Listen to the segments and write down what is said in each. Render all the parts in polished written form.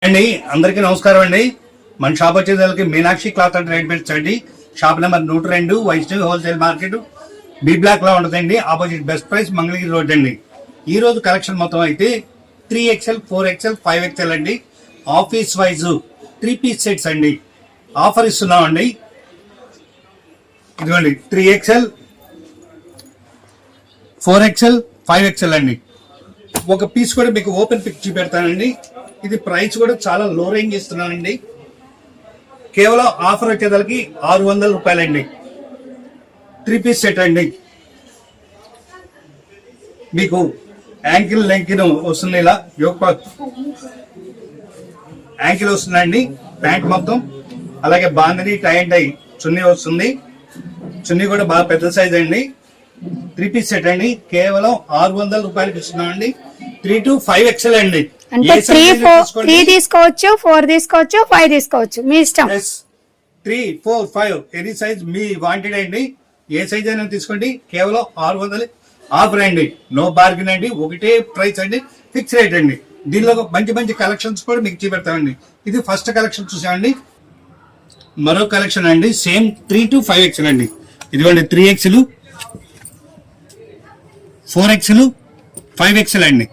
అండి అందరికీ నమస్కారం అండి. మన షాప్ వచ్చేసరికి మీనాక్షి క్లాత్ అండ్ రెడీమేడ్స్ అండి. Shop number 102 Vaishnavi wholesale market B block లో ఉంటుందండి. Opposite best price Mangalagiri road అండి. ఈ రోజు కలెక్షన్ మొత్తం అయితే 3XL 4XL 5XL అండి. ఆఫీస్ వైజ్ 3 పీస్ సెట్స్ అండి. ఆఫర్ ఇస్తున్నామండి. ఇదిగోండి 3XL 4XL 5XL అండి. ఒక పీస్ కూడా మీకు ఓపెన్ పిక్ చూపెడతానండి. ఇది ప్రైస్ కూడా చాలా లో రేంజ్ ఇస్తున్నానండి. కేవలం ఆఫర్ వచ్చేదానికి 600 రూపాయలండి. 3 పీస్ సెట్ అండి. మీకు యాంకిల్ లెంకిన్ వస్తుంది, ఇలా యాంకిల్ వస్తుందండి. ప్యాంట్ మొత్తం అలాగే బాందని టై అండ్ టై చున్నీ వస్తుంది. చున్నీ కూడా బాగా పెద్ద సైజ్ అండి. 3 పీస్ సెట్ అండి. కేవలం 600 రూపాయలకి ఇస్తున్నామండి. 3 to 5XL అండి. అంటే 3 తీసుకోవచ్చు, 4 తీసుకోవచ్చు, 5 తీసుకోవచ్చు, మీ ఇష్టం. 3, 4, 5 ఎనీ సైజ్ మీ వాంటెడ్ అండి. ఏ సైజ్ అయినా తీసుకోండి. కేవలం 600 ఆఫర్ అండి. నో బార్గెన్ అండి. ఒకటే ప్రైస్ అండి, ఫిక్స్ రేట్ అండి. దీనిలో మంచి మంచి కలెక్షన్స్ కూడా మీకు చూపెడతామండి. ఇది ఫస్ట్ కలెక్షన్ చూసామండి. మరో కలెక్షన్ అండి. సేమ్ 3 to 5XL అండి. ఇదిగోండి 3XL 4XL 5XL అండి.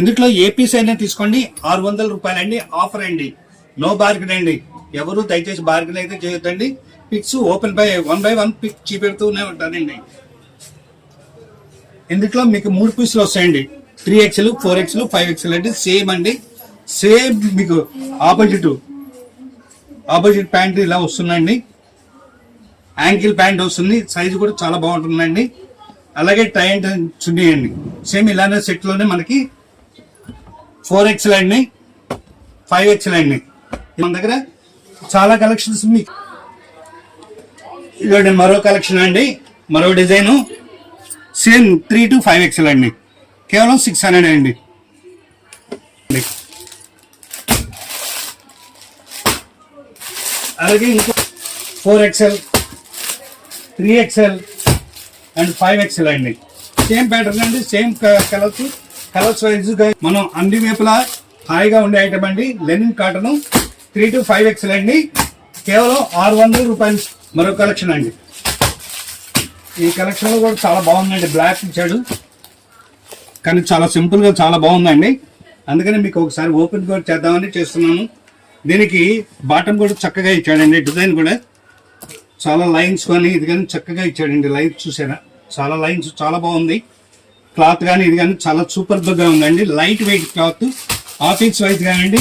ఇందులో ఏ పీస్ అయినా తీసుకోండి. 600 రూపాయలండి. ఆఫర్ అండి. నో బార్గెన్ అండి. ఎవరు దయచేసి బార్గెన్ అయితే చేయొద్దండి. Pics open by 1 by 1 pic చూపెడుతూనే ఉంటానండి. ఇందులో మీకు 3 పీసులు వస్తాయండి. 3XL 4XL 5XL అండి. సేమ్ అండి. సేమ్ మీకు ఆపోజిట్ ప్యాంట్ ఇలా వస్తుందండి. యాంకిల్ ప్యాంట్ వస్తుంది. సైజు కూడా చాలా బాగుంటుందండి. అలాగే టై అండ్ చున్నీ అండి. సేమ్ ఇలానే సెట్ లోనే మనకి 4XL అండి, 5XL అండి. మన దగ్గర చాలా కలెక్షన్స్ మీకు. ఇదిగోండి మరో కలెక్షన్ అండి. మరో డిజైన్ సేమ్ 3 to 5XL అండి. కేవలం 600 అండి. అలాగే ఇంకో 4XL 3XL అండ్ 5XL అండి. సేమ్ ప్యాటర్న్ అండి. సేమ్ కలర్స్ వైజ్ గా మనం అన్ని వైపులా హాయిగా ఉండే ఐటమ్ అండి. లెనిన్ కాటన్ 3 to 5XL అండి. కేవలం 600 రూపాయలు. మరో కలెక్షన్ అండి. ఈ కలెక్షన్ లో కూడా చాలా బాగుందండి. బ్లాక్ ఇచ్చాడు కానీ చాలా సింపుల్ గా చాలా బాగుందండి. అందుకని మీకు ఒకసారి ఓపెన్ కూడా చేద్దామని చేస్తున్నాను. దీనికి బాటమ్ కూడా చక్కగా ఇచ్చాడండి. డిజైన్ కూడా చాలా లైన్స్ కానీ ఇది కానీ చక్కగా ఇచ్చాడండి. లైన్స్ చూసారా, చాలా లైన్స్ చాలా బాగుంది. క్లాత్ కానీ ఇది కానీ చాలా సూపర్ గా ఉందండి. Light weight cloth. Office wise కానండి